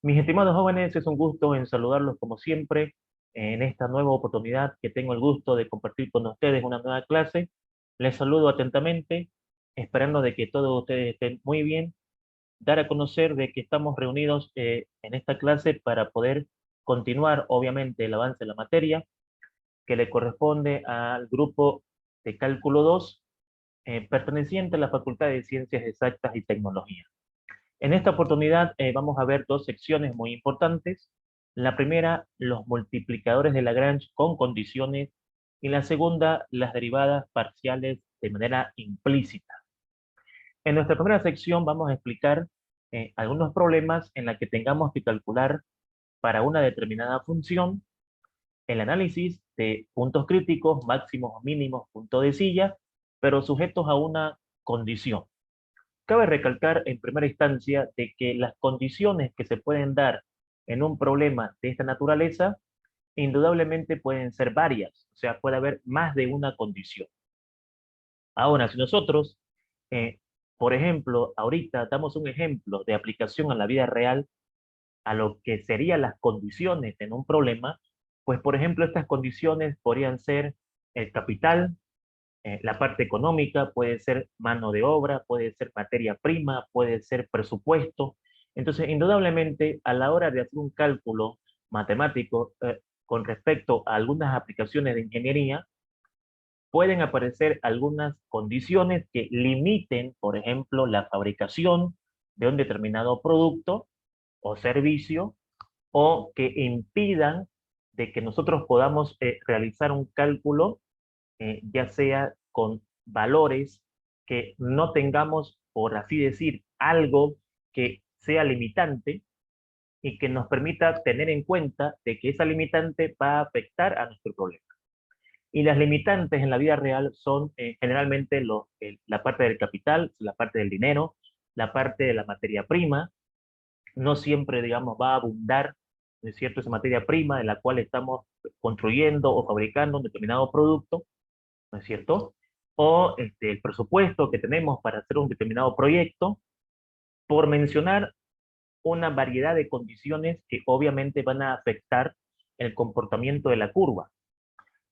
Mis estimados jóvenes, es un gusto en saludarlos como siempre en esta nueva oportunidad que tengo el gusto de compartir con ustedes una nueva clase. Les saludo atentamente, esperando de que todos ustedes estén muy bien, dar a conocer de que estamos reunidos en esta clase para poder continuar, obviamente, el avance de la materia que le corresponde al grupo de Cálculo 2, perteneciente a la Facultad de Ciencias Exactas y Tecnología. En esta oportunidad vamos a ver dos secciones muy importantes. La primera, los multiplicadores de Lagrange con condiciones, y la segunda, las derivadas parciales de manera implícita. En nuestra primera sección vamos a explicar algunos problemas en los que tengamos que calcular para una determinada función el análisis de puntos críticos, máximos o mínimos, punto de silla, pero sujetos a una condición. Cabe recalcar en primera instancia de que las condiciones que se pueden dar en un problema de esta naturaleza indudablemente pueden ser varias, o sea, puede haber más de una condición. Ahora, si nosotros, eh, por ejemplo, ahorita damos un ejemplo de aplicación a la vida real a lo que serían las condiciones en un problema, pues por ejemplo, estas condiciones podrían ser el capital, la parte económica, puede ser mano de obra, puede ser materia prima, puede ser presupuesto. Entonces, indudablemente, a la hora de hacer un cálculo matemático con respecto a algunas aplicaciones de ingeniería, pueden aparecer algunas condiciones que limiten, por ejemplo, la fabricación de un determinado producto o servicio, o que impidan de que nosotros podamos realizar un cálculo ya sea con valores que no tengamos, por así decir, algo que sea limitante y que nos permita tener en cuenta de que esa limitante va a afectar a nuestro problema. Y las limitantes en la vida real son generalmente la parte del capital, la parte del dinero, la parte de la materia prima. No siempre, digamos, va a abundar, ¿no es cierto?, esa materia prima de la cual estamos construyendo o fabricando un determinado producto, ¿no es cierto? O el presupuesto que tenemos para hacer un determinado proyecto, por mencionar una variedad de condiciones que obviamente van a afectar el comportamiento de la curva.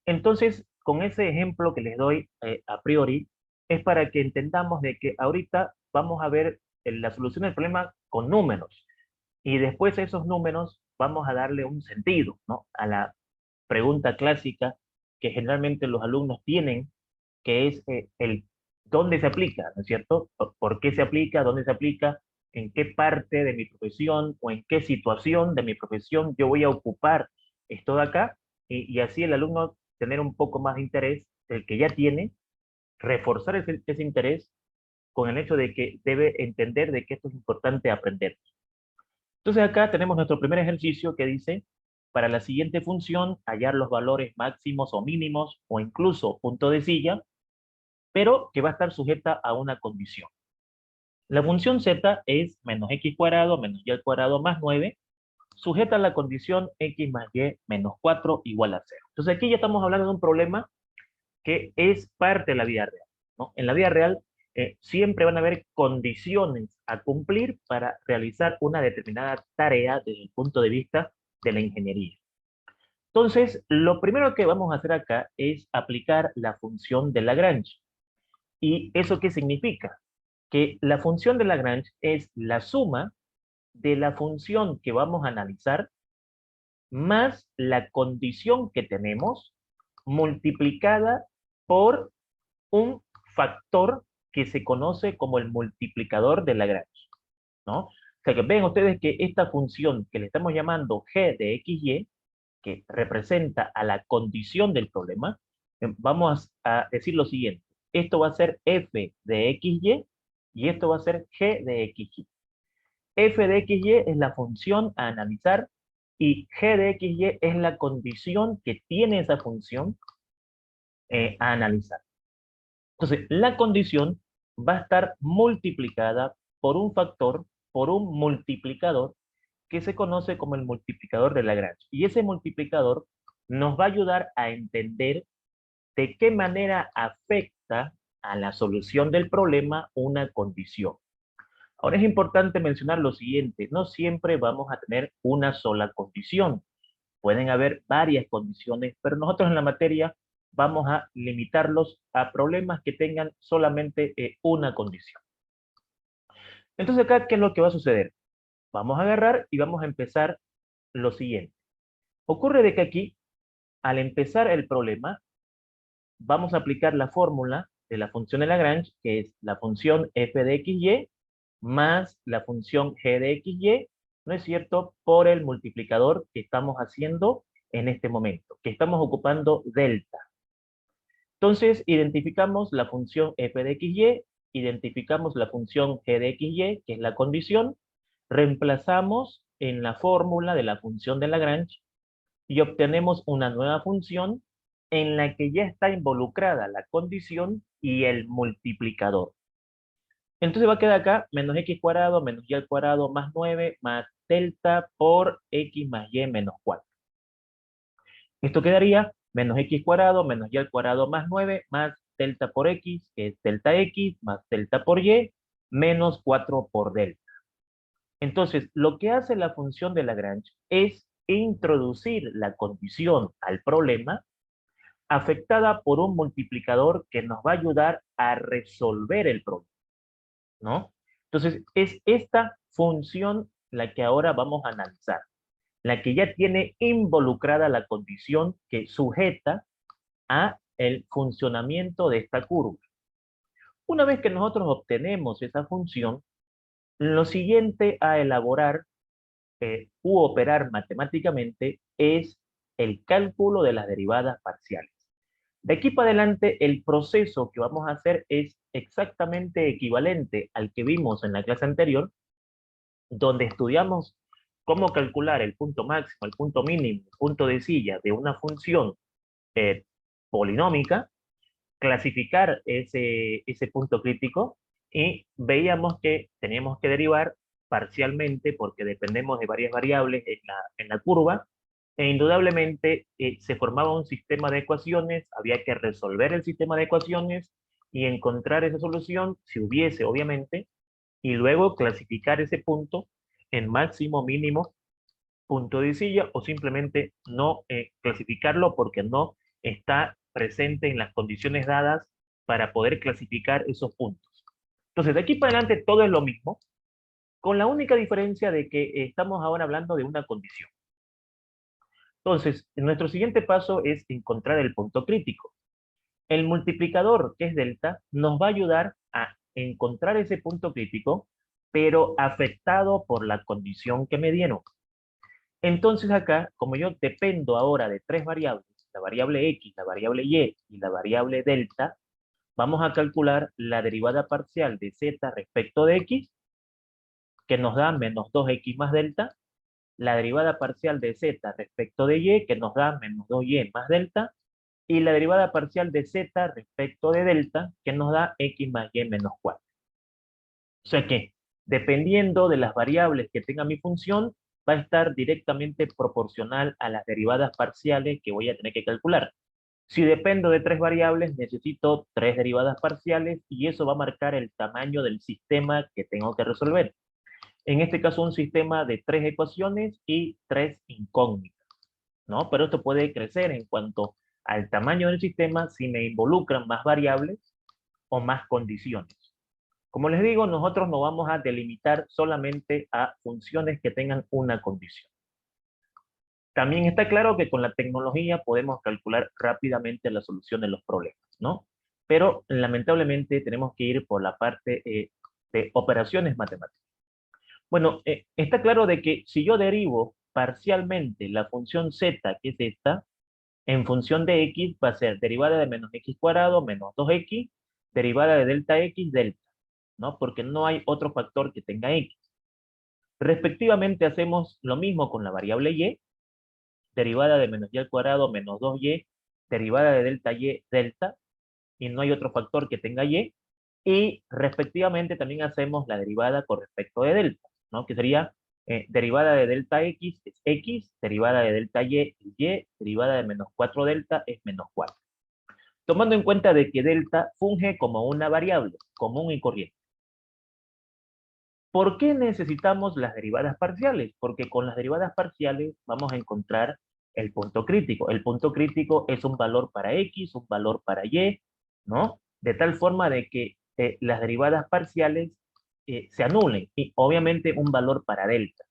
Entonces, con ese ejemplo que les doy a priori, es para que entendamos de que ahorita vamos a ver la solución del problema con números, y después esos números vamos a darle un sentido, ¿no?, a la pregunta clásica que generalmente los alumnos tienen, que es el dónde se aplica, ¿no es cierto? ¿Por qué se aplica? ¿Dónde se aplica? ¿En qué parte de mi profesión o en qué situación de mi profesión yo voy a ocupar esto de acá? Y así el alumno tener un poco más de interés, el que ya tiene, reforzar ese interés con el hecho de que debe entender de que esto es importante aprender. Entonces acá tenemos nuestro primer ejercicio que dice, para la siguiente función, hallar los valores máximos o mínimos o incluso punto de silla, pero que va a estar sujeta a una condición. La función z es menos x cuadrado menos y al cuadrado más 9, sujeta a la condición x más y menos 4 igual a 0. Entonces aquí ya estamos hablando de un problema que es parte de la vida real, ¿no? En la vida real siempre van a haber condiciones a cumplir para realizar una determinada tarea desde el punto de vista de la ingeniería. Entonces, lo primero que vamos a hacer acá es aplicar la función de Lagrange. ¿Y eso qué significa? Que la función de Lagrange es la suma de la función que vamos a analizar más la condición que tenemos multiplicada por un factor que se conoce como el multiplicador de Lagrange, ¿no? O sea que ven ustedes que esta función que le estamos llamando g de xy, que representa a la condición del problema, vamos a decir lo siguiente. Esto va a ser f de xy y esto va a ser g de xy. F de xy es la función a analizar y g de xy es la condición que tiene esa función a analizar. Entonces, la condición va a estar multiplicada por un factor, por un multiplicador, que se conoce como el multiplicador de Lagrange. Y ese multiplicador nos va a ayudar a entender de qué manera afecta a la solución del problema una condición. Ahora es importante mencionar lo siguiente, no siempre vamos a tener una sola condición. Pueden haber varias condiciones, pero nosotros en la materia vamos a limitarlos a problemas que tengan solamente una condición. Entonces acá, ¿qué es lo que va a suceder? Vamos a agarrar y vamos a empezar lo siguiente. Ocurre de que aquí, al empezar el problema, vamos a aplicar la fórmula de la función de Lagrange, que es la función f de xy más la función g de xy, ¿no es cierto?, por el multiplicador que estamos haciendo en este momento, que estamos ocupando delta. Entonces, identificamos la función f de xy, identificamos la función g de xy, que es la condición, reemplazamos en la fórmula de la función de Lagrange y obtenemos una nueva función en la que ya está involucrada la condición y el multiplicador. Entonces va a quedar acá menos x cuadrado menos y al cuadrado más 9 más delta por x más y menos 4. Esto quedaría menos x cuadrado menos y al cuadrado más 9 más delta por x, que es delta x, más delta por y, menos 4 por delta. Entonces, lo que hace la función de Lagrange es introducir la condición al problema afectada por un multiplicador que nos va a ayudar a resolver el problema, ¿no? Entonces, es esta función la que ahora vamos a analizar, la que ya tiene involucrada la condición que sujeta a el funcionamiento de esta curva. Una vez que nosotros obtenemos esa función, lo siguiente a elaborar u operar matemáticamente es el cálculo de las derivadas parciales. De aquí para adelante, el proceso que vamos a hacer es exactamente equivalente al que vimos en la clase anterior, donde estudiamos cómo calcular el punto máximo, el punto mínimo, el punto de silla de una función eh, polinómica, clasificar ese punto crítico y veíamos que teníamos que derivar parcialmente porque dependemos de varias variables en la curva e indudablemente se formaba un sistema de ecuaciones, había que resolver el sistema de ecuaciones y encontrar esa solución, si hubiese obviamente, y luego clasificar ese punto en máximo, mínimo, punto de silla o simplemente no clasificarlo porque no está presente en las condiciones dadas para poder clasificar esos puntos. Entonces, de aquí para adelante todo es lo mismo, con la única diferencia de que estamos ahora hablando de una condición. Entonces, nuestro siguiente paso es encontrar el punto crítico. El multiplicador, que es delta, nos va a ayudar a encontrar ese punto crítico, pero afectado por la condición que me dieron. Entonces acá, como yo dependo ahora de tres variables, la variable x, la variable y la variable delta, vamos a calcular la derivada parcial de z respecto de x, que nos da menos 2x más delta, la derivada parcial de z respecto de y, que nos da menos 2y más delta, y la derivada parcial de z respecto de delta, que nos da x más y menos 4. O sea que, dependiendo de las variables que tenga mi función, va a estar directamente proporcional a las derivadas parciales que voy a tener que calcular. Si dependo de tres variables, necesito tres derivadas parciales y eso va a marcar el tamaño del sistema que tengo que resolver. En este caso, un sistema de tres ecuaciones y tres incógnitas, ¿no? Pero esto puede crecer en cuanto al tamaño del sistema si me involucran más variables o más condiciones. Como les digo, nosotros no vamos a delimitar solamente a funciones que tengan una condición. También está claro que con la tecnología podemos calcular rápidamente la solución de los problemas, ¿no? Pero lamentablemente tenemos que ir por la parte de operaciones matemáticas. Bueno, está claro de que si yo derivo parcialmente la función z, que es esta, en función de x va a ser derivada de menos x cuadrado menos 2x, derivada de delta x, delta, ¿no? Porque no hay otro factor que tenga x. Respectivamente hacemos lo mismo con la variable y, derivada de menos y al cuadrado menos 2y, derivada de delta y, delta, y no hay otro factor que tenga y, y respectivamente también hacemos la derivada con respecto de delta, ¿no? Que sería derivada de delta x es x, derivada de delta y, derivada de menos 4 delta es menos 4. Tomando en cuenta de que delta funge como una variable común y corriente. ¿Por qué necesitamos las derivadas parciales? Porque con las derivadas parciales vamos a encontrar el punto crítico. El punto crítico es un valor para X, un valor para Y, ¿no? De tal forma de que las derivadas parciales se anulen. Y obviamente un valor para delta,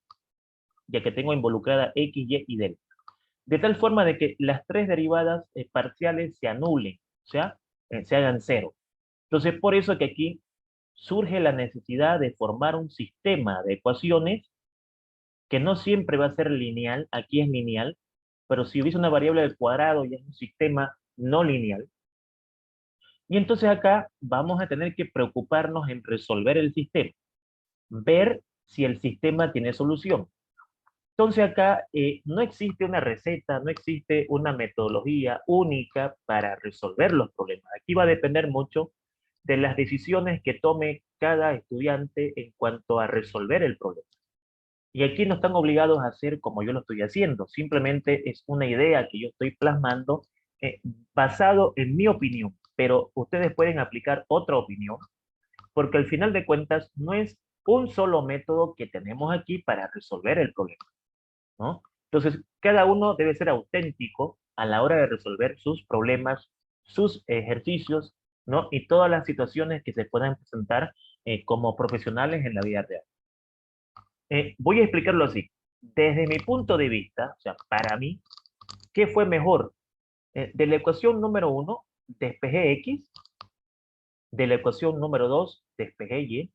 ya que tengo involucrada X, Y delta. De tal forma de que las tres derivadas parciales se anulen, o sea, se hagan cero. Entonces, por eso que aquí surge la necesidad de formar un sistema de ecuaciones que no siempre va a ser lineal, aquí es lineal, pero si hubiese una variable al cuadrado ya es un sistema no lineal. Y entonces acá vamos a tener que preocuparnos en resolver el sistema, ver si el sistema tiene solución. Entonces acá no existe una receta, no existe una metodología única para resolver los problemas. Aquí va a depender mucho de las decisiones que tome cada estudiante en cuanto a resolver el problema. Y aquí no están obligados a hacer como yo lo estoy haciendo, simplemente es una idea que yo estoy plasmando eh, basado en mi opinión, pero ustedes pueden aplicar otra opinión, porque al final de cuentas no es un solo método que tenemos aquí para resolver el problema, ¿no? Entonces, cada uno debe ser auténtico a la hora de resolver sus problemas, sus ejercicios, ¿no? Y todas las situaciones que se puedan presentar como profesionales en la vida real. Voy a explicarlo así. Desde mi punto de vista, o sea, para mí, ¿qué fue mejor? De la ecuación número 1, despejé X, de la ecuación número 2, despejé Y,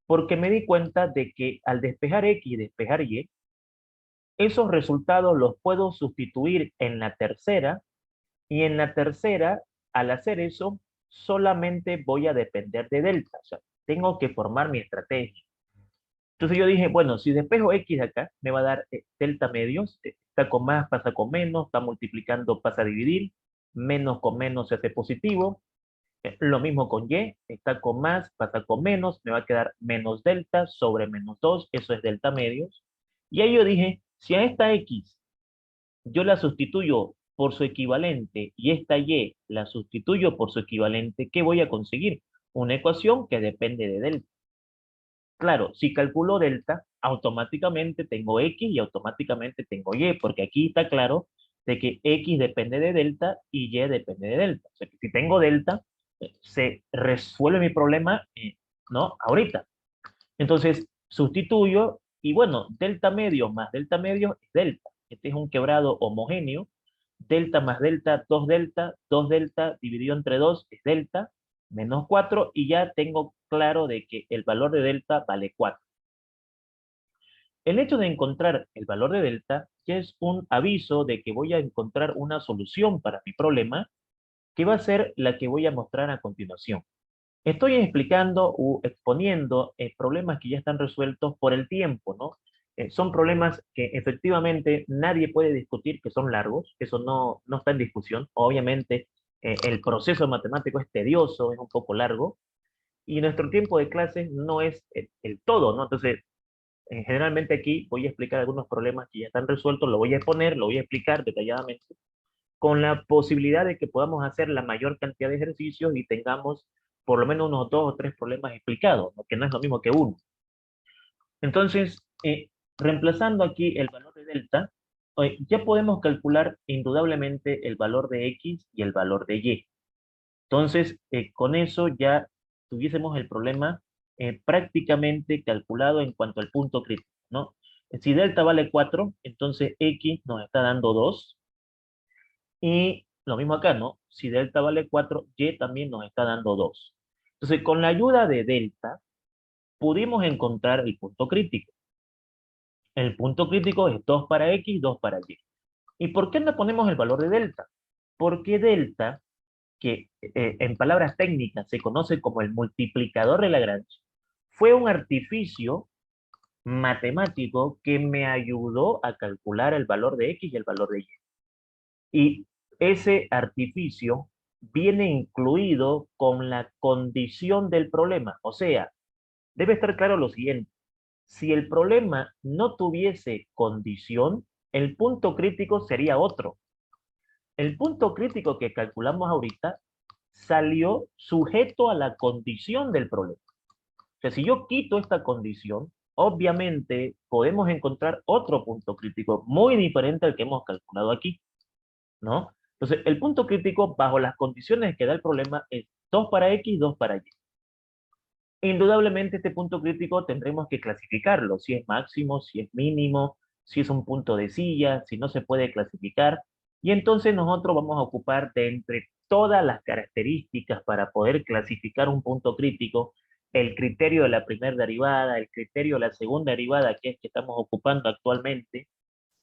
porque me di cuenta de que al despejar X y despejar Y, esos resultados los puedo sustituir en la tercera, y en la tercera, al hacer eso, solamente voy a depender de delta. O sea, tengo que formar mi estrategia. Entonces yo dije, bueno, si despejo X de acá, me va a dar delta medios, está con más, pasa con menos, está multiplicando, pasa a dividir, menos con menos se hace positivo, lo mismo con Y, está con más, pasa con menos, me va a quedar menos delta sobre menos 2, eso es delta medios. Y ahí yo dije, si a esta X yo la sustituyo por su equivalente y esta Y la sustituyo por su equivalente, ¿qué voy a conseguir? Una ecuación que depende de delta. Claro, si calculo delta, automáticamente tengo X y automáticamente tengo Y, porque aquí está claro de que X depende de delta y Y depende de delta. O sea, que si tengo delta, se resuelve mi problema, ¿no? Ahorita. Entonces, sustituyo y bueno, delta medio más delta medio es delta. Este es un quebrado homogéneo. Delta más delta, 2 delta dividido entre 2 es delta, menos 4, y ya tengo claro de que el valor de delta vale 4. El hecho de encontrar el valor de delta ya es un aviso de que voy a encontrar una solución para mi problema, que va a ser la que voy a mostrar a continuación. Estoy explicando o exponiendo problemas que ya están resueltos por el tiempo, ¿no? Son problemas que efectivamente nadie puede discutir que son largos, eso no está en discusión. Obviamente, el proceso matemático es tedioso, es un poco largo, y nuestro tiempo de clase no es el todo, ¿no? Entonces, generalmente aquí voy a explicar algunos problemas que ya están resueltos, lo voy a exponer, lo voy a explicar detalladamente, con la posibilidad de que podamos hacer la mayor cantidad de ejercicios y tengamos por lo menos unos 2 o 3 problemas explicados, ¿no? Que no es lo mismo que uno. Entonces, reemplazando aquí el valor de delta, ya podemos calcular indudablemente el valor de X y el valor de Y. Entonces, con eso ya tuviésemos el problema prácticamente calculado en cuanto al punto crítico, ¿no? Si delta vale 4, entonces X nos está dando 2, y lo mismo acá, ¿no? Si delta vale 4, Y también nos está dando 2. Entonces, con la ayuda de delta, pudimos encontrar el punto crítico. El punto crítico es 2 para X, 2 para Y. ¿Y por qué no ponemos el valor de delta? Porque delta, que en palabras técnicas se conoce como el multiplicador de Lagrange, fue un artificio matemático que me ayudó a calcular el valor de X y el valor de Y. Y ese artificio viene incluido con la condición del problema. O sea, debe estar claro lo siguiente. Si el problema no tuviese condición, el punto crítico sería otro. El punto crítico que calculamos ahorita salió sujeto a la condición del problema. O sea, si yo quito esta condición, obviamente podemos encontrar otro punto crítico muy diferente al que hemos calculado aquí, ¿no? Entonces, el punto crítico bajo las condiciones que da el problema es 2 para X, 2 para Y. Indudablemente este punto crítico tendremos que clasificarlo, si es máximo, si es mínimo, si es un punto de silla, si no se puede clasificar. Y entonces nosotros vamos a ocupar de entre todas las características para poder clasificar un punto crítico, el criterio de la primera derivada, el criterio de la segunda derivada, que es que estamos ocupando actualmente,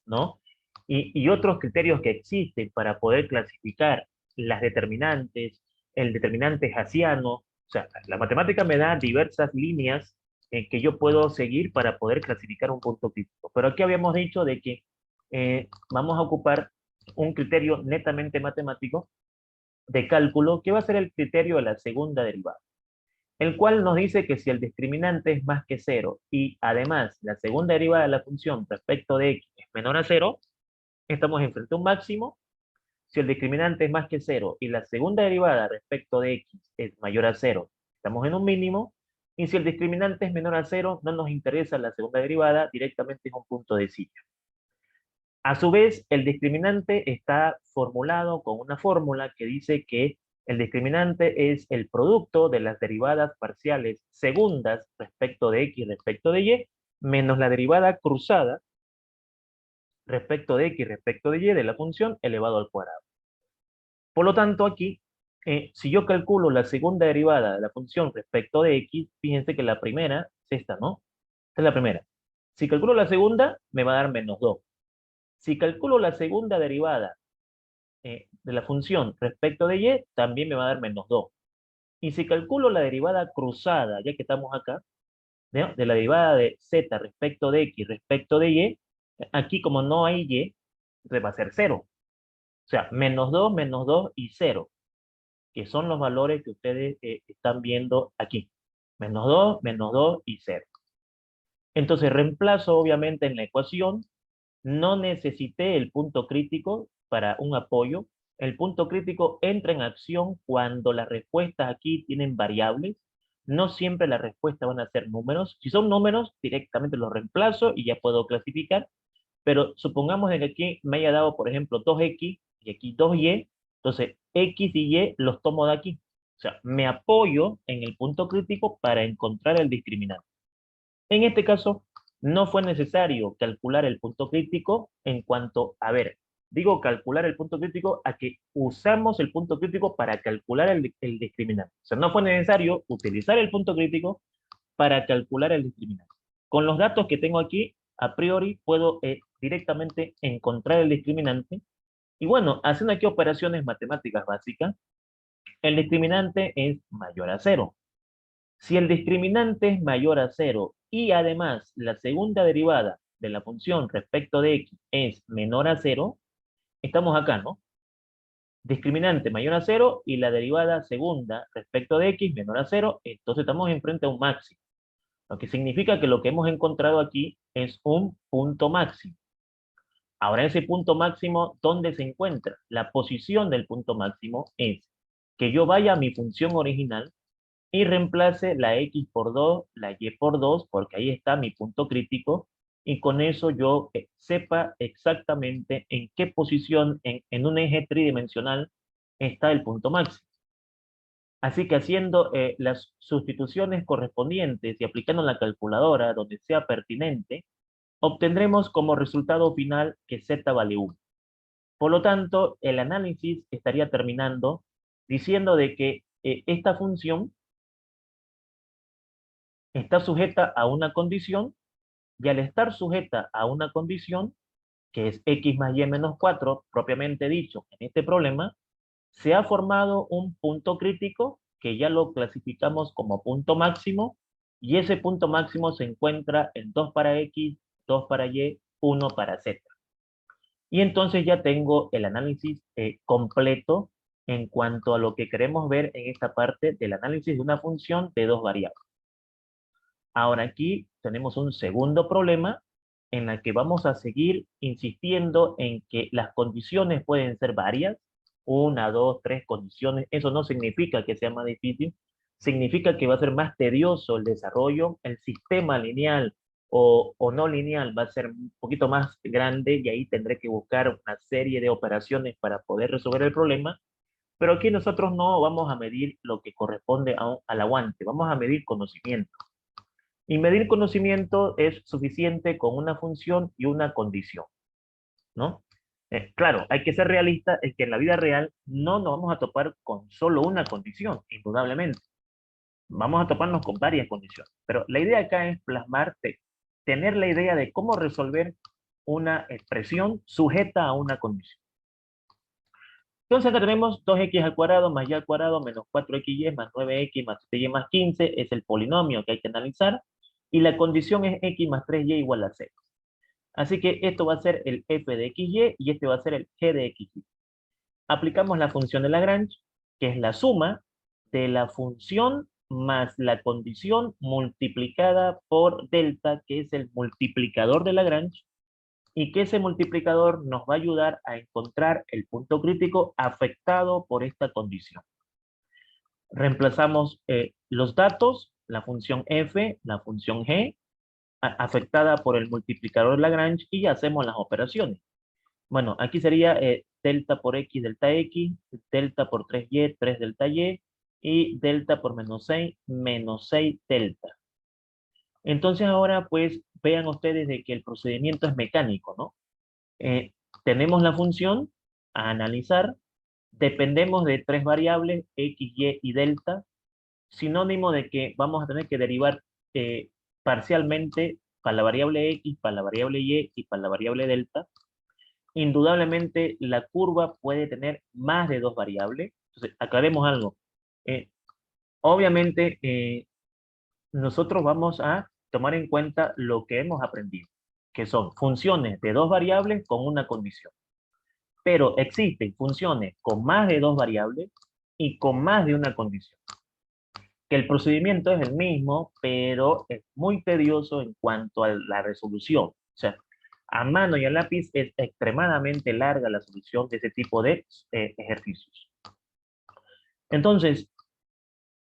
¿no? Y otros criterios que existen para poder clasificar las determinantes, el determinante hasiano. O sea, la matemática me da diversas líneas en que yo puedo seguir para poder clasificar un punto crítico. Pero aquí habíamos dicho de que vamos a ocupar un criterio netamente matemático de cálculo, que va a ser el criterio de la segunda derivada, el cual nos dice que si el discriminante es más que cero y además la segunda derivada de la función respecto de x es menor a cero, estamos enfrente a un máximo. Si el discriminante es más que cero y la segunda derivada respecto de x es mayor a cero, estamos en un mínimo. Y si el discriminante es menor a cero, no nos interesa la segunda derivada, directamente es un punto de silla. A su vez, el discriminante está formulado con una fórmula que dice que el discriminante es el producto de las derivadas parciales segundas respecto de x respecto de y, menos la derivada cruzada respecto de x respecto de y de la función elevado al cuadrado. Por lo tanto, aquí, si yo calculo la segunda derivada de la función respecto de x, fíjense que la primera es esta, ¿no? Esta es la primera. Si calculo la segunda, me va a dar menos 2. Si calculo la segunda derivada de la función respecto de y, también me va a dar menos 2. Y si calculo la derivada cruzada, ya que estamos acá, ¿no?, de la derivada de z respecto de x respecto de y, aquí como no hay y, entonces va a ser 0. O sea, menos 2 y 0, que son los valores que ustedes están viendo aquí. Menos 2 y 0. Entonces reemplazo obviamente en la ecuación. No necesité el punto crítico para un apoyo. El punto crítico entra en acción cuando las respuestas aquí tienen variables. No siempre las respuestas van a ser números. Si son números, directamente los reemplazo y ya puedo clasificar. Pero supongamos que aquí me haya dado, por ejemplo, 2x y aquí 2y. Entonces, x y y los tomo de aquí. O sea, me apoyo en el punto crítico para encontrar el discriminante. En este caso, no fue necesario calcular el punto crítico en cuanto, a ver, digo calcular el punto crítico a que usamos el punto crítico para calcular el discriminante. O sea, no fue necesario utilizar el punto crítico para calcular el discriminante. Con los datos que tengo aquí, a priori puedo directamente encontrar el discriminante. Y bueno, haciendo aquí operaciones matemáticas básicas, el discriminante es mayor a 0. Si el discriminante es mayor a 0 y además la segunda derivada de la función respecto de x es menor a 0, estamos acá, ¿no? Discriminante mayor a 0 y la derivada segunda respecto de x menor a 0, entonces estamos enfrente a un máximo. Lo que significa que lo que hemos encontrado aquí es un punto máximo. Ahora ese punto máximo, ¿dónde se encuentra? La posición del punto máximo es que yo vaya a mi función original y reemplace la x por 2, la y por 2, porque ahí está mi punto crítico, y con eso yo sepa exactamente en qué posición en un eje tridimensional está el punto máximo. Así que haciendo las sustituciones correspondientes y aplicando la calculadora donde sea pertinente, obtendremos como resultado final que z vale 1. Por lo tanto, el análisis estaría terminando diciendo de que esta función está sujeta a una condición, y al estar sujeta a una condición, que es x más y menos 4, propiamente dicho, en este problema, se ha formado un punto crítico que ya lo clasificamos como punto máximo, y ese punto máximo se encuentra en 2 para x, 2 para y, 1 para z. Y entonces ya tengo el análisis completo en cuanto a lo que queremos ver en esta parte del análisis de una función de dos variables. Ahora aquí tenemos un segundo problema en el que vamos a seguir insistiendo en que las condiciones pueden ser varias, una, dos, tres condiciones. Eso no significa que sea más difícil, significa que va a ser más tedioso el desarrollo, el sistema lineal o no lineal va a ser un poquito más grande y ahí tendré que buscar una serie de operaciones para poder resolver el problema, pero aquí nosotros no vamos a medir lo que corresponde al aguante, vamos a medir conocimiento. Y medir conocimiento es suficiente con una función y una condición, ¿no? Claro, hay que ser realista, es que en la vida real no nos vamos a topar con solo una condición, indudablemente. Vamos a toparnos con varias condiciones, pero la idea acá es plasmarte, tener la idea de cómo resolver una expresión sujeta a una condición. Entonces acá tenemos 2x al cuadrado más y al cuadrado menos 4xy más 9x más 7y más 15, es el polinomio que hay que analizar, y la condición es x más 3y igual a 0. Así que esto va a ser el f de xy y este va a ser el g de xy. Aplicamos la función de Lagrange, que es la suma de la función más la condición multiplicada por delta, que es el multiplicador de Lagrange, y que ese multiplicador nos va a ayudar a encontrar el punto crítico afectado por esta condición. Reemplazamos los datos, la función f, la función g, afectada por el multiplicador de Lagrange, y hacemos las operaciones. Bueno, aquí sería delta por x, delta por 3y, 3 delta y, y delta por menos 6 delta. Entonces ahora pues vean ustedes de que el procedimiento es mecánico, ¿no? Tenemos la función a analizar, dependemos de tres variables, x, y delta, sinónimo de que vamos a tener que derivar parcialmente para la variable x, para la variable y para la variable delta. Indudablemente la curva puede tener más de dos variables. Entonces, aclaremos algo. Obviamente, nosotros vamos a tomar en cuenta lo que hemos aprendido, que son funciones de dos variables con una condición. Pero existen funciones con más de dos variables y con más de una condición. Que el procedimiento es el mismo, pero es muy tedioso en cuanto a la resolución. O sea, a mano y a lápiz es extremadamente larga la solución de ese tipo de ejercicios. Entonces,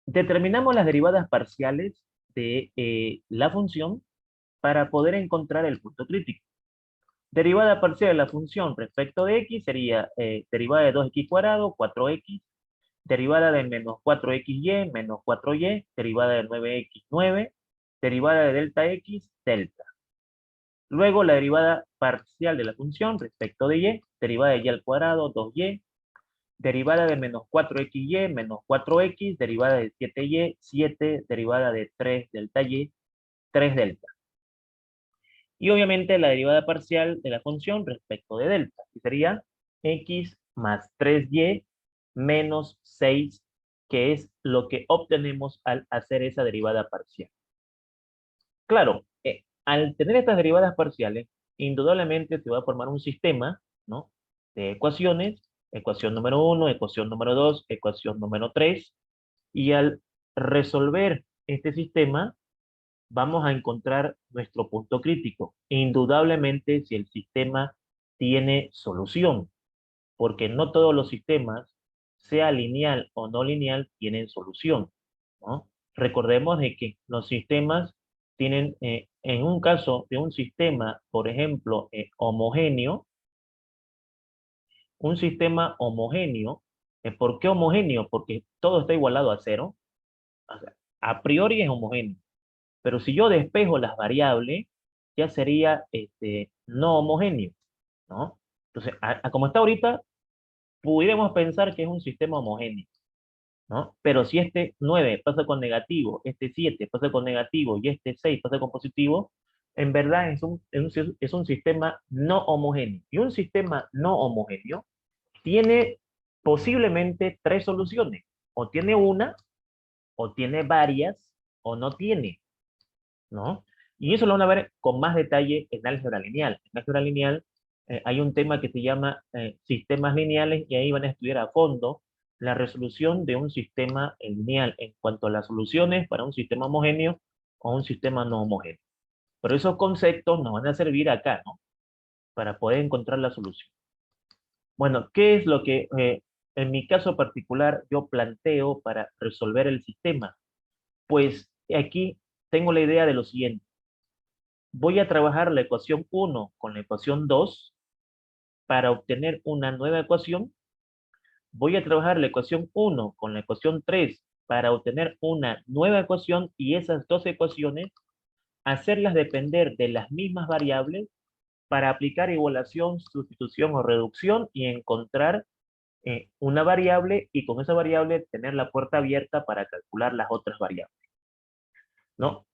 determinamos las derivadas parciales de la función para poder encontrar el punto crítico. Derivada parcial de la función respecto de x sería derivada de 2x cuadrado, 4x, derivada de menos 4xy, menos 4y, derivada de 9x, 9, derivada de delta x, delta. Luego la derivada parcial de la función respecto de y, derivada de y al cuadrado, 2y, derivada de menos 4xy, menos 4x, derivada de 7y, 7, derivada de 3 delta y, 3 delta. Y obviamente la derivada parcial de la función respecto de delta, que sería x más 3y menos 6, que es lo que obtenemos al hacer esa derivada parcial. Claro, al tener estas derivadas parciales, indudablemente se va a formar un sistema, ¿no?, de ecuaciones, ecuación número 1, ecuación número 2, ecuación número 3, y al resolver este sistema, vamos a encontrar nuestro punto crítico. Indudablemente si el sistema tiene solución, porque no todos los sistemas, sea lineal o no lineal, tienen solución, ¿no? Recordemos de que los sistemas tienen, en un caso de un sistema, por ejemplo, homogéneo, un sistema homogéneo, ¿por qué homogéneo? Porque todo está igualado a cero. O sea, a priori es homogéneo. Pero si yo despejo las variables, ya sería no homogéneo, ¿no? Entonces, como está ahorita, pudiéramos pensar que es un sistema homogéneo, ¿no? Pero si este 9 pasa con negativo, este 7 pasa con negativo y este 6 pasa con positivo, en verdad es un sistema no homogéneo. Y un sistema no homogéneo tiene posiblemente tres soluciones. O tiene una, o tiene varias, o no tiene, ¿no? Y eso lo van a ver con más detalle en álgebra lineal. En álgebra lineal hay un tema que se llama sistemas lineales y ahí van a estudiar a fondo la resolución de un sistema lineal en cuanto a las soluciones para un sistema homogéneo o un sistema no homogéneo. Pero esos conceptos nos van a servir acá, ¿no?, para poder encontrar la solución. Bueno, ¿qué es lo que en mi caso particular, yo planteo para resolver el sistema? Pues aquí tengo la idea de lo siguiente. Voy a trabajar la ecuación 1 con la ecuación 2 para obtener una nueva ecuación. Voy a trabajar la ecuación 1 con la ecuación 3 para obtener una nueva ecuación y esas dos ecuaciones hacerlas depender de las mismas variables para aplicar igualación, sustitución o reducción y encontrar una variable y con esa variable tener la puerta abierta para calcular las otras variables, ¿no?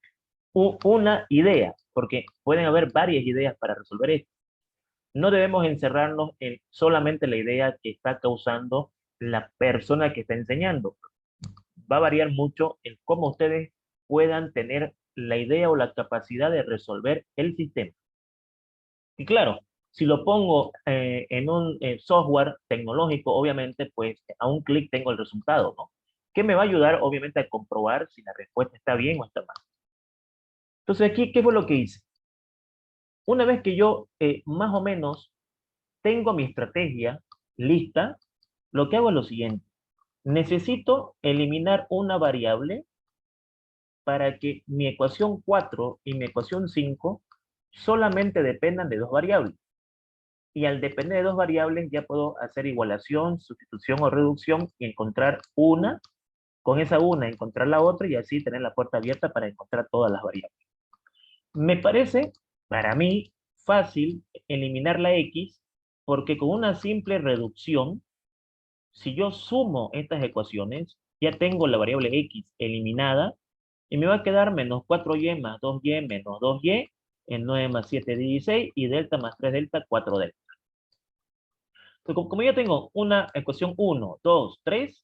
Una idea, porque pueden haber varias ideas para resolver esto. No debemos encerrarnos en solamente la idea que está causando la persona que está enseñando. Va a variar mucho en cómo ustedes puedan tener la idea o la capacidad de resolver el sistema. Y claro, si lo pongo en un software tecnológico, obviamente, pues a un clic tengo el resultado, ¿no? Que me va a ayudar, obviamente, a comprobar si la respuesta está bien o está mal. Entonces, aquí, ¿qué fue lo que hice? Una vez que yo más o menos tengo mi estrategia lista, lo que hago es lo siguiente. Necesito eliminar una variable para que mi ecuación 4 y mi ecuación 5 solamente dependan de dos variables. Y al depender de dos variables ya puedo hacer igualación, sustitución o reducción y encontrar una, con esa una encontrar la otra y así tener la puerta abierta para encontrar todas las variables. Me parece, para mí, fácil eliminar la X porque con una simple reducción, si yo sumo estas ecuaciones, ya tengo la variable X eliminada y me va a quedar menos 4y más 2y menos 2y en 9 más 7, 16 y delta más 3 delta, 4 delta. Entonces, como ya tengo una ecuación 1, 2, 3,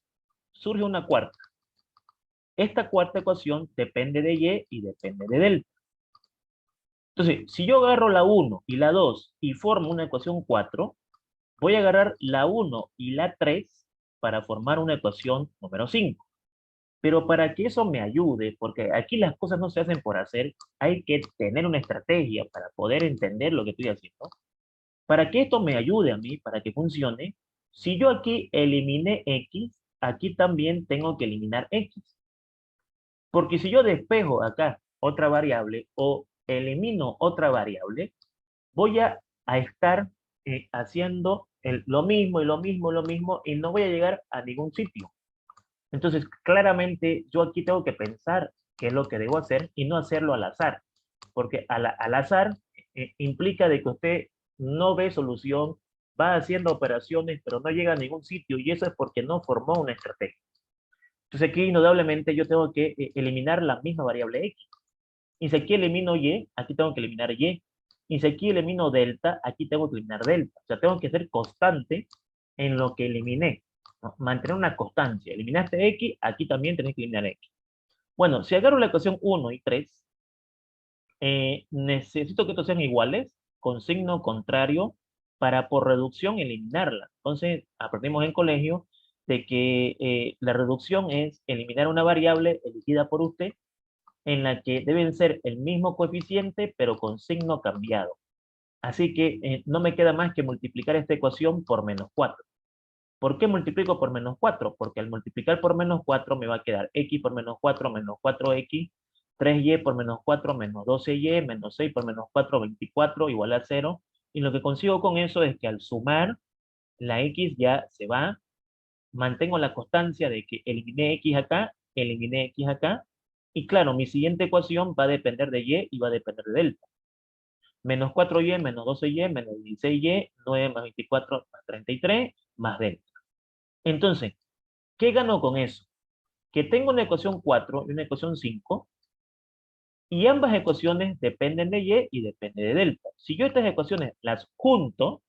surge una cuarta. Esta cuarta ecuación depende de y y depende de delta. Entonces, si yo agarro la 1 y la 2 y formo una ecuación 4, voy a agarrar la 1 y la 3 para formar una ecuación número 5. Pero para que eso me ayude, porque aquí las cosas no se hacen por hacer, hay que tener una estrategia para poder entender lo que estoy haciendo. Para que esto me ayude a mí, para que funcione, si yo aquí eliminé X, aquí también tengo que eliminar X. Porque si yo despejo acá otra variable o elimino otra variable, voy a estar haciendo lo mismo y lo mismo y lo mismo y no voy a llegar a ningún sitio. Entonces, claramente yo aquí tengo que pensar qué es lo que debo hacer y no hacerlo al azar. Porque al azar implica de que usted no ve solución, va haciendo operaciones, pero no llega a ningún sitio y eso es porque no formó una estrategia. Entonces aquí indudablemente yo tengo que eliminar la misma variable X. Y si aquí elimino Y, aquí tengo que eliminar Y. Y si aquí elimino delta, aquí tengo que eliminar delta. O sea, tengo que ser constante en lo que eliminé, ¿no? Mantener una constancia. Eliminaste X, aquí también tenés que eliminar X. Bueno, si agarro la ecuación 1 y 3, necesito que estos sean iguales, con signo contrario, para por reducción eliminarla. Entonces, aprendimos en colegio de que la reducción es eliminar una variable elegida por usted en la que deben ser el mismo coeficiente, pero con signo cambiado. Así que no me queda más que multiplicar esta ecuación por menos 4. ¿Por qué multiplico por menos 4? Porque al multiplicar por menos 4 me va a quedar x por menos 4 menos 4x, 3y por menos 4 menos 12y, menos 6 por menos 4, 24, igual a 0. Y lo que consigo con eso es que al sumar, la x ya se va, mantengo la constancia de que eliminé x acá, y claro, mi siguiente ecuación va a depender de y va a depender de delta. Menos 4y menos 12y menos 16y, 9 más 24 más 33 más delta. Entonces, ¿qué gano con eso? Que tengo una ecuación 4 y una ecuación 5, y ambas ecuaciones dependen de y dependen de delta. Si yo estas ecuaciones las junto,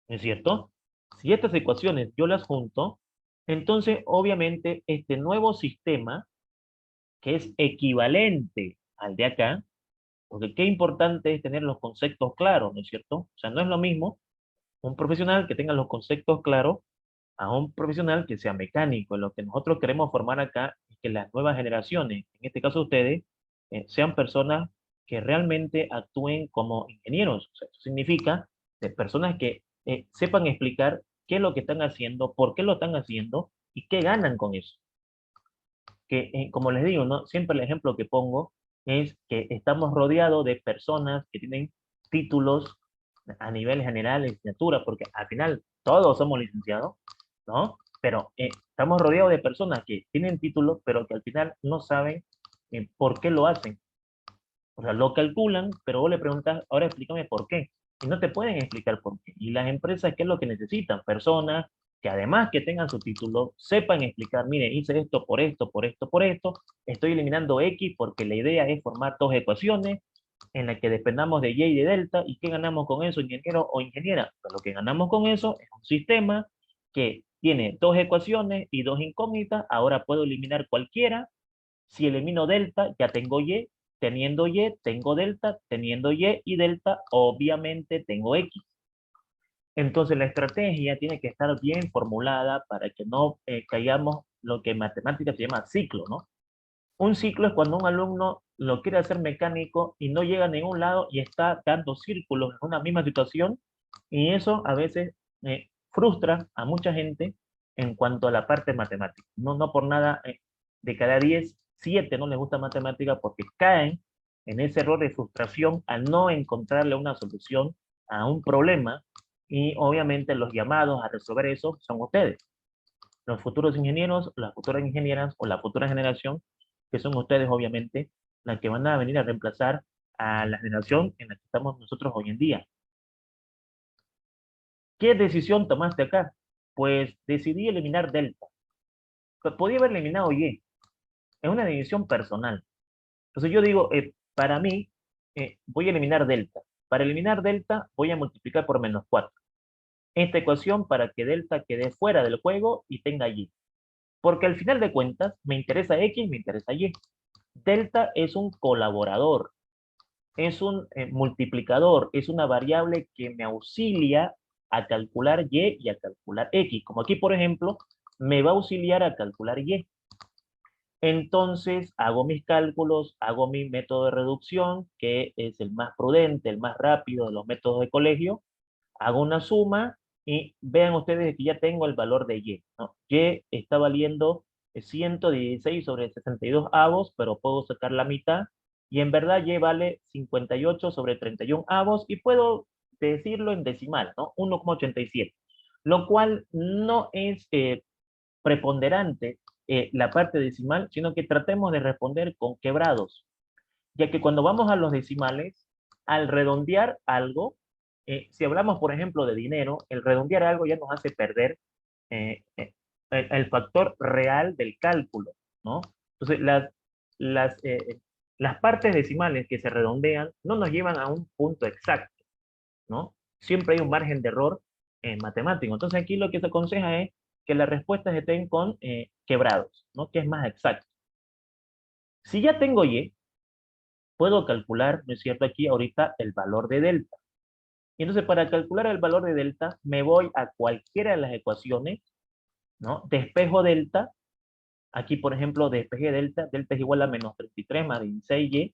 ¿es cierto? Si estas ecuaciones yo las junto, entonces obviamente este nuevo sistema, que es equivalente al de acá, porque qué importante es tener los conceptos claros, ¿no es cierto? O sea, no es lo mismo un profesional que tenga los conceptos claros a un profesional que sea mecánico. Lo que nosotros queremos formar acá es que las nuevas generaciones, en este caso ustedes, sean personas que realmente actúen como ingenieros. O sea, eso significa de personas que sepan explicar qué es lo que están haciendo, por qué lo están haciendo y qué ganan con eso. Que, como les digo, ¿no? Siempre el ejemplo que pongo es que estamos rodeados de personas que tienen títulos a nivel general, licenciatura, porque al final todos somos licenciados, ¿no? Pero estamos rodeados de personas que tienen títulos, pero que al final no saben por qué lo hacen. O sea, lo calculan, pero vos le preguntas, ahora explícame por qué. Y no te pueden explicar por qué. Y las empresas, ¿qué es lo que necesitan? Personas que además que tengan su título, sepan explicar, mire, hice esto por esto, por esto, por esto, estoy eliminando X porque la idea es formar dos ecuaciones en las que dependamos de Y y de delta, ¿y qué ganamos con eso, ingeniero o ingeniera? Pues lo que ganamos con eso es un sistema que tiene dos ecuaciones y dos incógnitas, ahora puedo eliminar cualquiera, si elimino delta, ya tengo Y, teniendo Y, tengo delta, teniendo Y delta, obviamente tengo X. Entonces la estrategia tiene que estar bien formulada para que no caigamos lo que en matemáticas se llama ciclo, ¿no? Un ciclo es cuando un alumno lo quiere hacer mecánico y no llega a ningún lado y está dando círculos en una misma situación, y eso a veces frustra a mucha gente en cuanto a la parte matemática. No, no por nada, de cada 10, 7 no les gusta matemática porque caen en ese error de frustración al no encontrarle una solución a un problema, y obviamente los llamados a resolver eso son ustedes, los futuros ingenieros, las futuras ingenieras o la futura generación, que son ustedes obviamente, las que van a venir a reemplazar a la generación en la que estamos nosotros hoy en día. ¿Qué decisión tomaste acá? Pues decidí eliminar delta. Pues podía haber eliminado y. Es una decisión personal. Entonces yo digo, para mí, voy a eliminar delta. Para eliminar delta, voy a multiplicar por -4. Esta ecuación para que delta quede fuera del juego y tenga y. Porque al final de cuentas, me interesa X, me interesa Y. Delta es un colaborador, es un multiplicador, es una variable que me auxilia a calcular Y y a calcular X. Como aquí, por ejemplo, me va a auxiliar a calcular Y. Entonces, hago mis cálculos, hago mi método de reducción, que es el más prudente, el más rápido de los métodos de colegio, hago una suma y vean ustedes que ya tengo el valor de Y, ¿no? Y está valiendo 116 sobre 62 avos, pero puedo sacar la mitad, y en verdad Y vale 58 sobre 31 avos, y puedo decirlo en decimal, ¿no? 1,87, lo cual no es preponderante la parte decimal, sino que tratemos de responder con quebrados, ya que cuando vamos a los decimales, al redondear algo, si hablamos, por ejemplo, de dinero, el redondear algo ya nos hace perder eh, eh, el factor real del cálculo, ¿no? Entonces, las, eh, las partes decimales que se redondean no nos llevan a un punto exacto, ¿no? Siempre hay un margen de error matemático. Entonces, aquí lo que se aconseja es que las respuestas estén con quebrados, ¿no? Que es más exacto. Si ya tengo Y, puedo calcular, ¿no es cierto?, aquí ahorita el valor de delta. Y entonces para calcular el valor de delta, me voy a cualquiera de las ecuaciones, ¿no? Despejo delta, aquí por ejemplo despejé delta, delta es igual a -33 más 16y,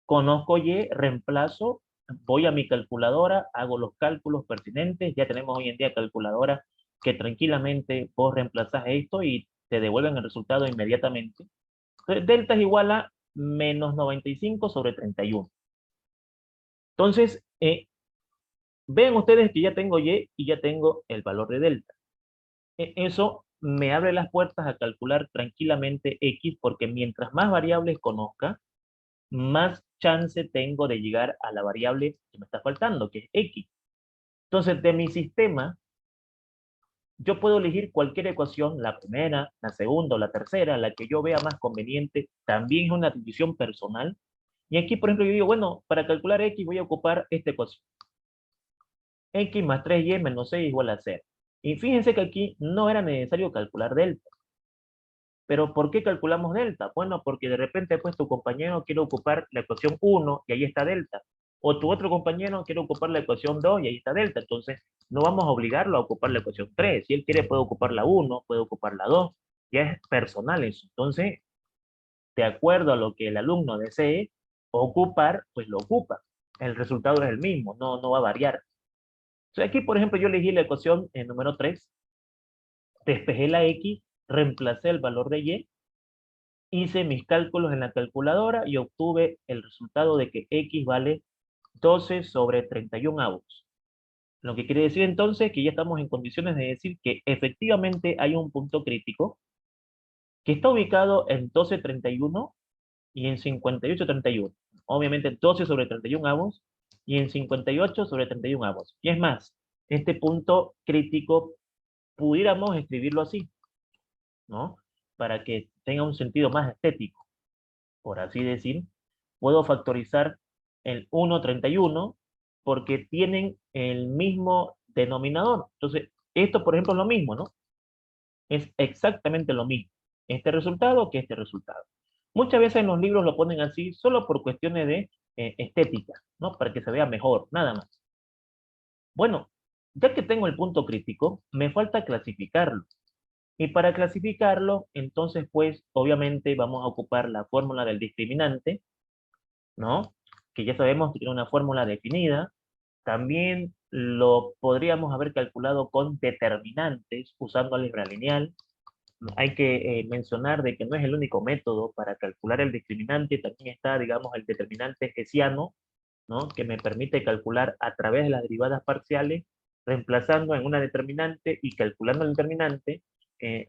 conozco y, reemplazo, voy a mi calculadora, hago los cálculos pertinentes, ya tenemos hoy en día calculadoras que tranquilamente vos reemplazas esto y te devuelven el resultado inmediatamente. Entonces, delta es igual a -95 sobre 31. Entonces, ven ustedes que ya tengo Y ya tengo el valor de delta. Eso me abre las puertas a calcular tranquilamente X, porque mientras más variables conozca, más chance tengo de llegar a la variable que me está faltando, que es X. Entonces, de mi sistema, yo puedo elegir cualquier ecuación, la primera, la segunda o la tercera, la que yo vea más conveniente. También es una decisión personal. Y aquí, por ejemplo, yo digo, bueno, para calcular X voy a ocupar esta ecuación. X más 3y menos 6 igual a 0. Y fíjense que aquí no era necesario calcular delta. Pero ¿por qué calculamos delta? Bueno, porque de repente pues tu compañero quiere ocupar la ecuación 1 y ahí está delta. O tu otro compañero quiere ocupar la ecuación 2 y ahí está delta. Entonces, no vamos a obligarlo a ocupar la ecuación 3. Si él quiere, puede ocupar la 1, puede ocupar la 2. Ya es personal eso. Entonces, de acuerdo a lo que el alumno desee ocupar, pues lo ocupa. El resultado es el mismo, no va a variar. Entonces aquí, por ejemplo, yo elegí la ecuación número 3, despejé la x, reemplacé el valor de y, hice mis cálculos en la calculadora y obtuve el resultado de que x vale 12 sobre 31 avos. Lo que quiere decir entonces que ya estamos en condiciones de decir que efectivamente hay un punto crítico que está ubicado en 12,31 y en 58,31. Obviamente 12 sobre 31 avos y en 58 sobre 31 avos. Y es más, este punto crítico pudiéramos escribirlo así, ¿no? Para que tenga un sentido más estético, por así decir. Puedo factorizar el 1,31 porque tienen el mismo denominador. Entonces, esto, por ejemplo, es lo mismo, ¿no? Es exactamente lo mismo. Este resultado que este resultado. Muchas veces en los libros lo ponen así solo por cuestiones de estética, ¿no? Para que se vea mejor, nada más. Bueno, ya que tengo el punto crítico, me falta clasificarlo. Y para clasificarlo, entonces, pues, obviamente vamos a ocupar la fórmula del discriminante, ¿no? Que ya sabemos que tiene una fórmula definida. También lo podríamos haber calculado con determinantes usando álgebra lineal. Hay que mencionar de que no es el único método para calcular el discriminante, también está, digamos, el determinante hessiano, ¿no? Que me permite calcular a través de las derivadas parciales, reemplazando en una determinante y calculando el determinante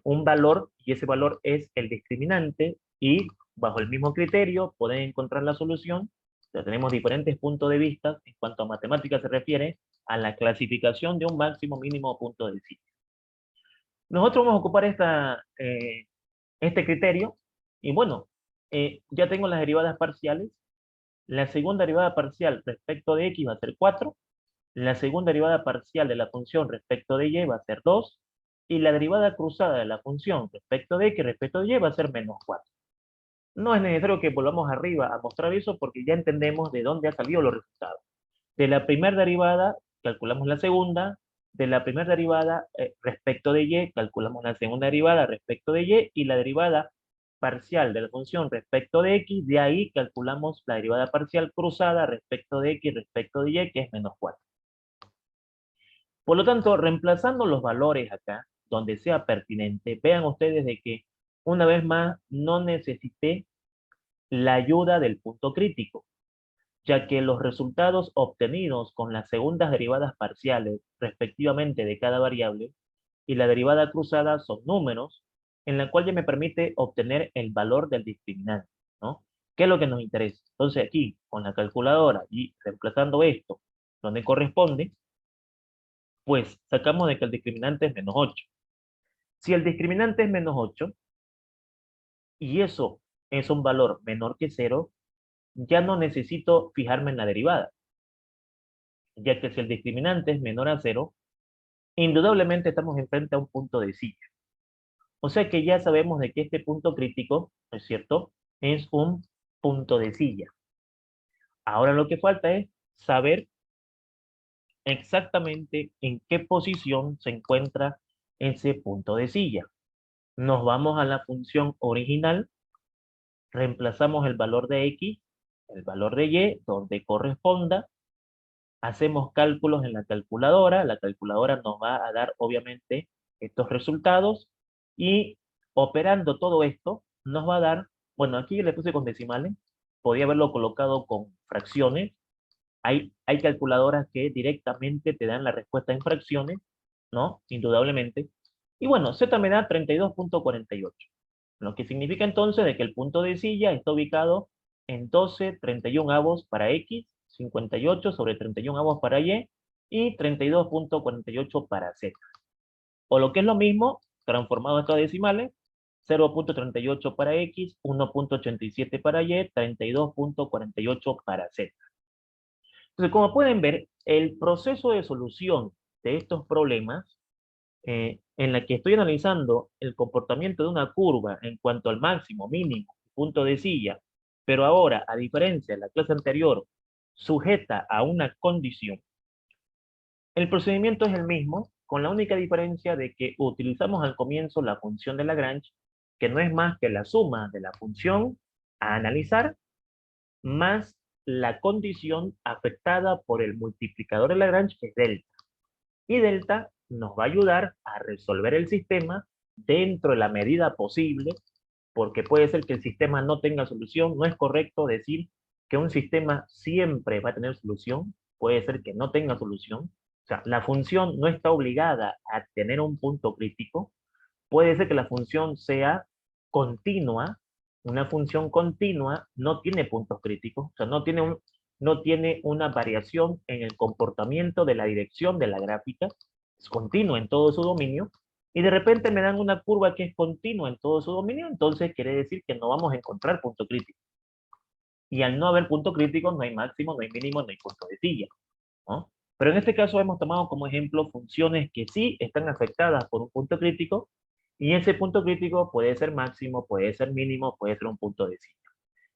un valor, y ese valor es el discriminante, y bajo el mismo criterio pueden encontrar la solución. Ya tenemos diferentes puntos de vista en cuanto a matemáticas se refiere a la clasificación de un máximo mínimo punto de sí. Nosotros vamos a ocupar este criterio, y bueno, ya tengo las derivadas parciales. La segunda derivada parcial respecto de x va a ser 4, la segunda derivada parcial de la función respecto de y va a ser 2, y la derivada cruzada de la función respecto de x respecto de y va a ser menos 4. No es necesario que volvamos arriba a mostrar eso porque ya entendemos de dónde han salido los resultados. De la primera derivada, calculamos la segunda. De la primera derivada respecto de y, calculamos la segunda derivada respecto de y la derivada parcial de la función respecto de x, de ahí calculamos la derivada parcial cruzada respecto de x respecto de y, que es menos 4. Por lo tanto, reemplazando los valores acá, donde sea pertinente, vean ustedes de que, una vez más, no necesité la ayuda del punto crítico, ya que los resultados obtenidos con las segundas derivadas parciales, respectivamente de cada variable, y la derivada cruzada son números, en la cual ya me permite obtener el valor del discriminante, ¿no? ¿Qué es lo que nos interesa? Entonces aquí, con la calculadora y reemplazando esto donde corresponde, pues sacamos de que el discriminante es menos 8. Si el discriminante es menos 8, y eso es un valor menor que 0, ya no necesito fijarme en la derivada, ya que si el discriminante es menor a 0, indudablemente estamos enfrente a un punto de silla. O sea que ya sabemos de que este punto crítico, ¿no es cierto?, es un punto de silla. Ahora lo que falta es saber exactamente en qué posición se encuentra ese punto de silla. Nos vamos a la función original, reemplazamos el valor de x, el valor de y, donde corresponda, hacemos cálculos en la calculadora nos va a dar obviamente estos resultados, y operando todo esto nos va a dar, bueno, aquí le puse con decimales, podía haberlo colocado con fracciones. Hay calculadoras que directamente te dan la respuesta en fracciones, ¿no? Indudablemente. Y bueno, z me da 32,48, lo que significa entonces de que el punto de silla está ubicado en 12,31 avos para x, 58 sobre 31 avos para y 32,48 para z. O lo que es lo mismo, transformado a estas decimales, 0,38 para x, 1,87 para y, 32,48 para z. Entonces, como pueden ver, el proceso de solución de estos problemas, en la que estoy analizando el comportamiento de una curva en cuanto al máximo, mínimo, punto de silla, pero ahora, a diferencia de la clase anterior, sujeta a una condición, el procedimiento es el mismo, con la única diferencia de que utilizamos al comienzo la función de Lagrange, que no es más que la suma de la función a analizar, más la condición afectada por el multiplicador de Lagrange, que es delta. Y delta nos va a ayudar a resolver el sistema dentro de la medida posible, porque puede ser que el sistema no tenga solución. No es correcto decir que un sistema siempre va a tener solución, puede ser que no tenga solución. O sea, la función no está obligada a tener un punto crítico. Puede ser que la función sea continua. Una función continua no tiene puntos críticos, o sea, no tiene una variación en el comportamiento de la dirección de la gráfica, es continua en todo su dominio, y de repente me dan una curva que es continua en todo su dominio, entonces quiere decir que no vamos a encontrar punto crítico. Y al no haber punto crítico, no hay máximo, no hay mínimo, no hay punto de silla, ¿no? Pero en este caso hemos tomado como ejemplo funciones que sí están afectadas por un punto crítico, y ese punto crítico puede ser máximo, puede ser mínimo, puede ser un punto de silla.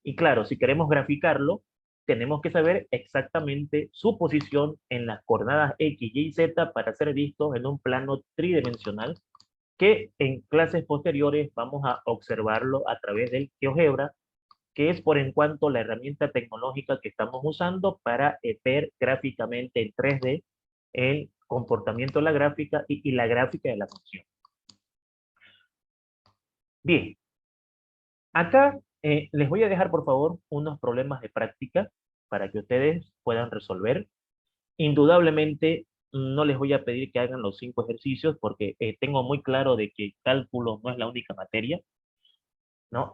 Y claro, si queremos graficarlo, tenemos que saber exactamente su posición en las coordenadas X, Y y Z para ser visto en un plano tridimensional, que en clases posteriores vamos a observarlo a través del GeoGebra, que es por en cuanto la herramienta tecnológica que estamos usando para ver gráficamente en 3D el comportamiento de la gráfica y la gráfica de la función. Bien, acá les voy a dejar por favor unos problemas de práctica para que ustedes puedan resolver. Indudablemente no les voy a pedir que hagan los 5 ejercicios porque tengo muy claro de que cálculo no es la única materia, ¿no?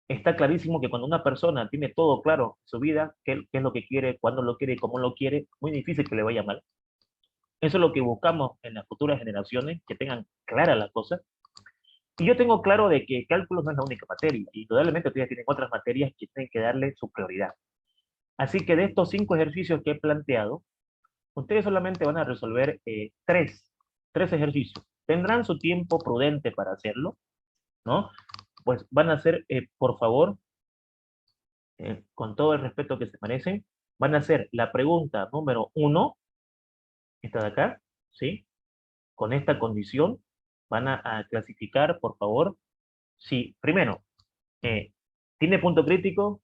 Está clarísimo que cuando una persona tiene todo claro en su vida, qué es lo que quiere, cuándo lo quiere y cómo lo quiere, muy difícil que le vaya mal. Eso es lo que buscamos en las futuras generaciones, que tengan clara la cosa. Y yo tengo claro de que cálculo no es la única materia, y indudablemente ustedes tienen otras materias que tienen que darle su prioridad. Así que de estos 5 ejercicios que he planteado, ustedes solamente van a resolver tres ejercicios. Tendrán su tiempo prudente para hacerlo, ¿no? Pues van a hacer, por favor, con todo el respeto que se merecen, van a hacer la pregunta número 1, esta de acá, ¿sí? Con esta condición, van a clasificar, por favor, si, primero, eh, ¿tiene punto crítico?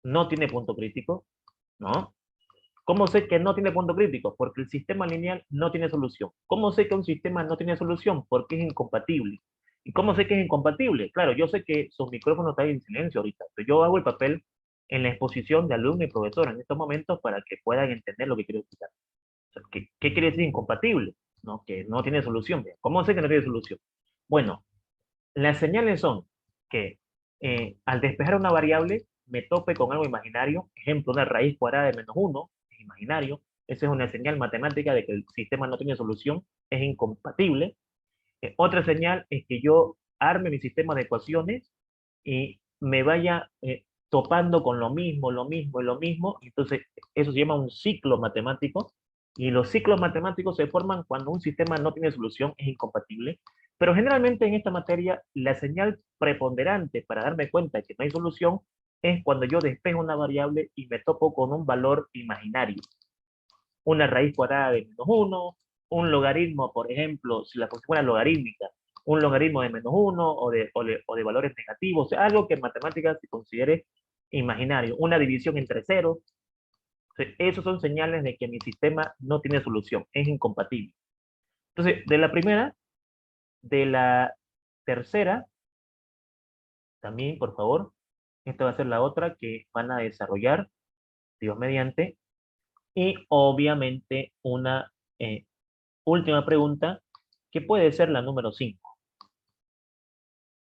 ¿No tiene punto crítico? ¿No? ¿Cómo sé que no tiene punto crítico? Porque el sistema lineal no tiene solución. ¿Cómo sé que un sistema no tiene solución? Porque es incompatible. ¿Y cómo sé que es incompatible? Claro, yo sé que su micrófono está en silencio ahorita, pero yo hago el papel en la exposición de alumno y profesor en estos momentos para que puedan entender lo que quiero explicar. O sea, ¿qué quiere decir incompatible? ¿No? Que no tiene solución. ¿Cómo sé que no tiene solución? Bueno, las señales son que al despejar una variable me tope con algo imaginario, ejemplo, una raíz cuadrada de -1, es imaginario, esa es una señal matemática de que el sistema no tiene solución, es incompatible. Otra señal es que yo arme mi sistema de ecuaciones y me vaya topando con lo mismo, lo mismo y lo mismo, entonces eso se llama un ciclo matemático, y los ciclos matemáticos se forman cuando un sistema no tiene solución, es incompatible, pero generalmente en esta materia la señal preponderante para darme cuenta de que no hay solución es cuando yo despejo una variable y me topo con un valor imaginario, una raíz cuadrada de -1, un logaritmo, por ejemplo, si la función fuera logarítmica, un logaritmo de -1 o de valores negativos, o sea, algo que en matemáticas se considere imaginario, una división entre ceros. Esos son señales de que mi sistema no tiene solución, es incompatible. Entonces, de la primera, de la tercera, también, por favor, esta va a ser la otra que van a desarrollar, Dios mediante, y obviamente una última pregunta, que puede ser la número 5.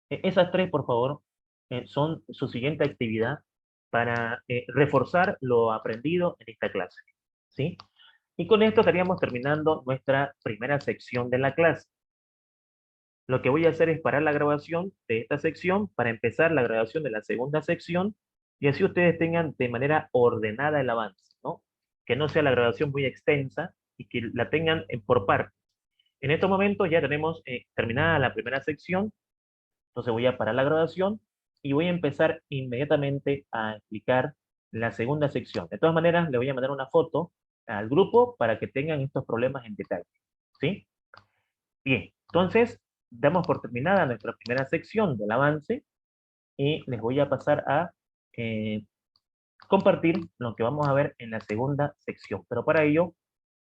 Esas tres, por favor, son su siguiente actividad para reforzar lo aprendido en esta clase, ¿sí? Y con esto estaríamos terminando nuestra primera sección de la clase. Lo que voy a hacer es parar la grabación de esta sección para empezar la grabación de la segunda sección, y así ustedes tengan de manera ordenada el avance, ¿no? Que no sea la grabación muy extensa y que la tengan por partes. En estos momentos ya tenemos terminada la primera sección, entonces voy a parar la grabación y voy a empezar inmediatamente a explicar la segunda sección. De todas maneras, le voy a mandar una foto al grupo para que tengan estos problemas en detalle, ¿sí? Bien, entonces damos por terminada nuestra primera sección del avance y les voy a pasar a compartir lo que vamos a ver en la segunda sección. Pero para ello